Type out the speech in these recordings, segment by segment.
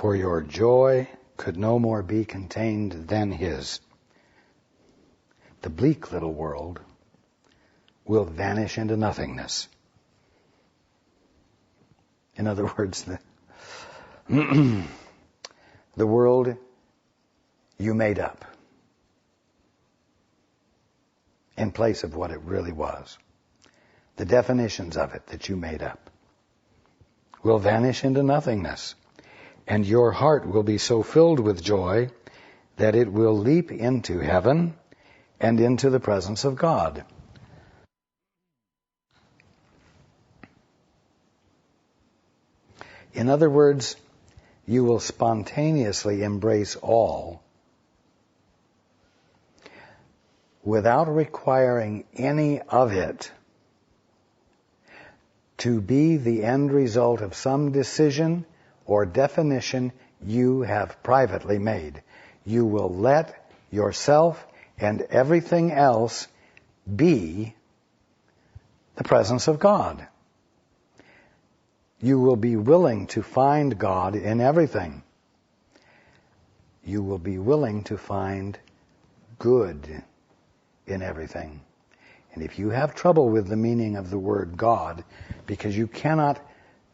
for your joy could no more be contained than his. The bleak little world will vanish into nothingness. In other words, the world you made up in place of what it really was. The definitions of it that you made up will vanish into nothingness. And your heart will be so filled with joy that it will leap into heaven and into the presence of God. In other words, you will spontaneously embrace all without requiring any of it to be the end result of some decision or definition you have privately made. You will let yourself and everything else be the presence of God. You will be willing to find God in everything. You will be willing to find good in everything. And if you have trouble with the meaning of the word God, because you cannot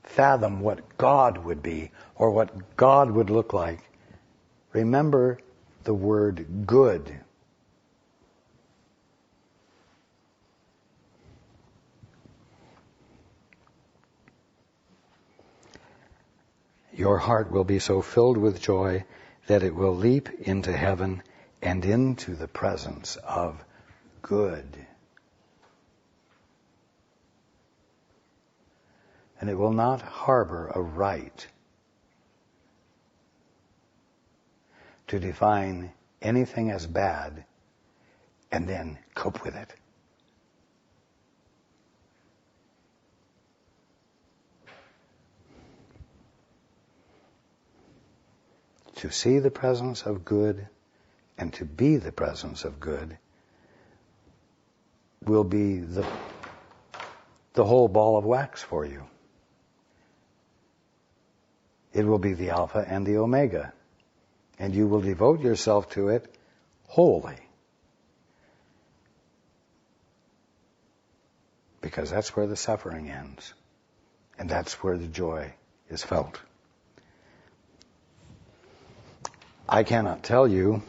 fathom what God would be or what God would look like, remember the word good. Your heart will be so filled with joy that it will leap into heaven and into the presence of good. And it will not harbor a right to define anything as bad and then cope with it. To see the presence of good and to be the presence of good will be the whole ball of wax for you. It will be the Alpha and the Omega. And you will devote yourself to it wholly. Because that's where the suffering ends. And that's where the joy is felt. I cannot tell you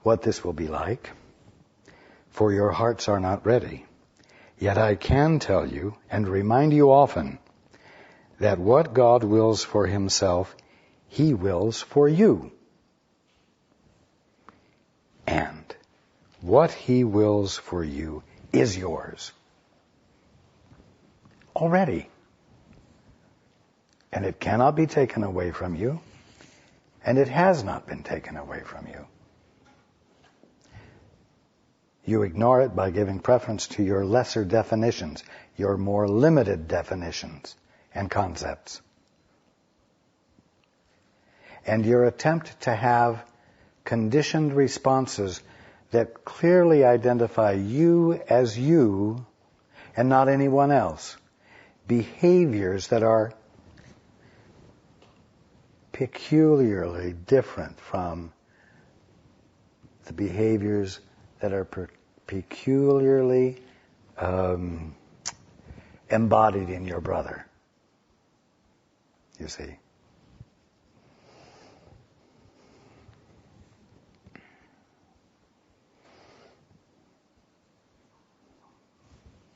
what this will be like, for your hearts are not ready. Yet I can tell you and remind you often that what God wills for himself, he wills for you. And what he wills for you is yours. Already. And it cannot be taken away from you. And it has not been taken away from you. You ignore it by giving preference to your lesser definitions, your more limited definitions and concepts. And your attempt to have conditioned responses that clearly identify you as you and not anyone else. Behaviors that are peculiarly different from the behaviors that are peculiarly embodied in your brother. You see.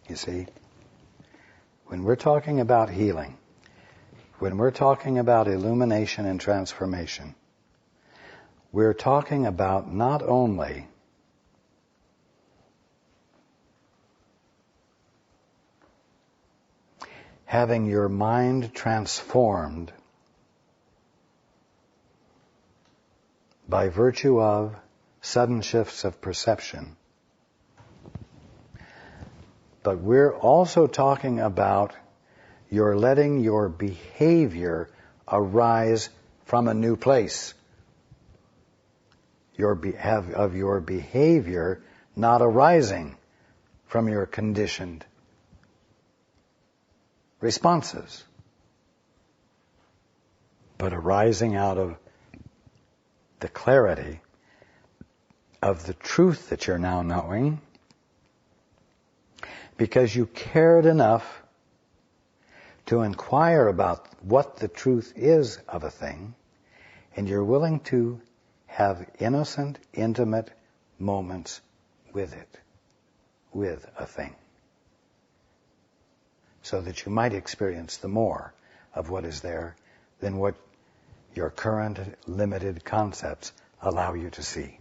You see, when we're talking about healing, when we're talking about illumination and transformation, we're talking about not only having your mind transformed by virtue of sudden shifts of perception, but we're also talking about you're letting your behavior arise from a new place. Your behavior not arising from your conditioned responses, but arising out of the clarity of the truth that you're now knowing, because you cared enough to inquire about what the truth is of a thing, and you're willing to have innocent, intimate moments with it, with a thing, so that you might experience the more of what is there than what your current limited concepts allow you to see.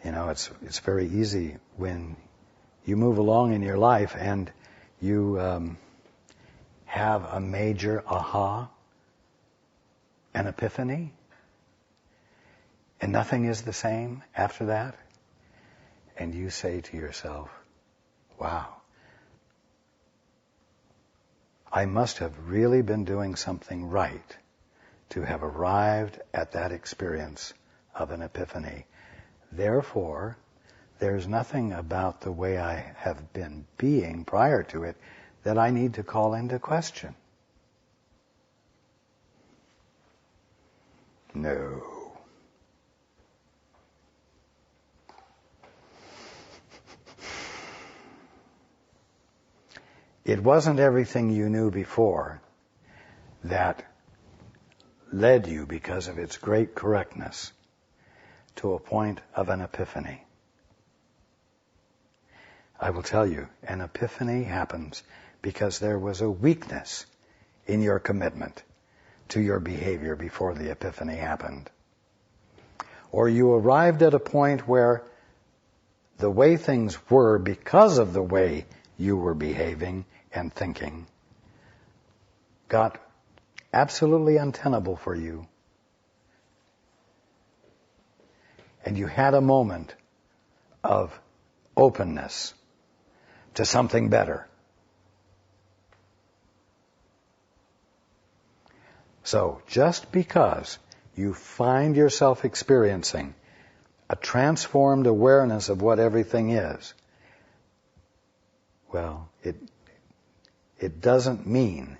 You know, it's very easy when you move along in your life and you have a major aha, an epiphany, and nothing is the same after that. And you say to yourself, wow, I must have really been doing something right to have arrived at that experience of an epiphany. Therefore, there's nothing about the way I have been being prior to it that I need to call into question. No. It wasn't everything you knew before that led you, because of its great correctness, to a point of an epiphany. I will tell you, an epiphany happens because there was a weakness in your commitment to your behavior before the epiphany happened. Or you arrived at a point where the way things were, because of the way you were behaving and thinking, got absolutely untenable for you. And you had a moment of openness to something better. So, just because you find yourself experiencing a transformed awareness of what everything is, well, it doesn't mean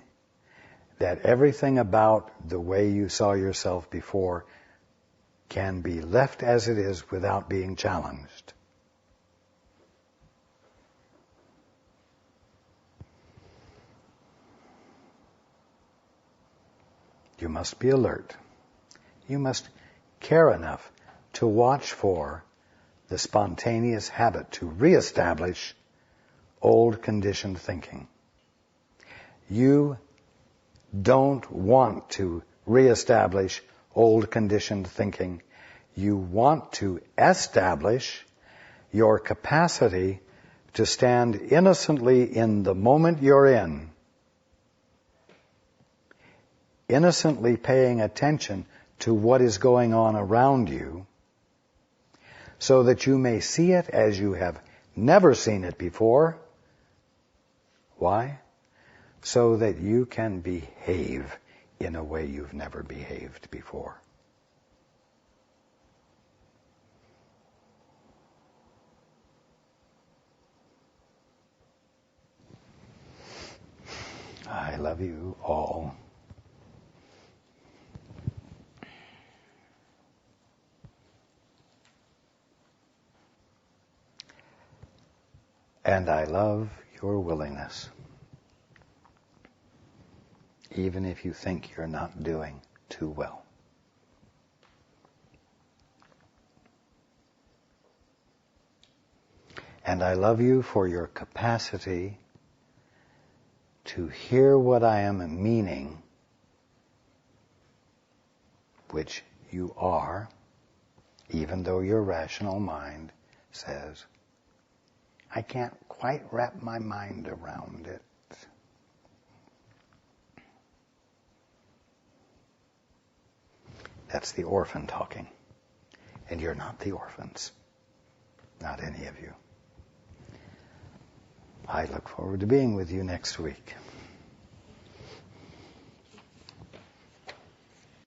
that everything about the way you saw yourself before can be left as it is without being challenged. You must be alert. You must care enough to watch for the spontaneous habit to reestablish old conditioned thinking. You don't want to reestablish old conditioned thinking. You want to establish your capacity to stand innocently in the moment you're in, innocently paying attention to what is going on around you, so that you may see it as you have never seen it before. Why? So that you can behave in a way you've never behaved before. I love you all. And I love your willingness, even if you think you're not doing too well. And I love you for your capacity to hear what I am meaning, which you are, even though your rational mind says, I can't quite wrap my mind around it. That's the orphan talking. And you're not the orphans. Not any of you. I look forward to being with you next week.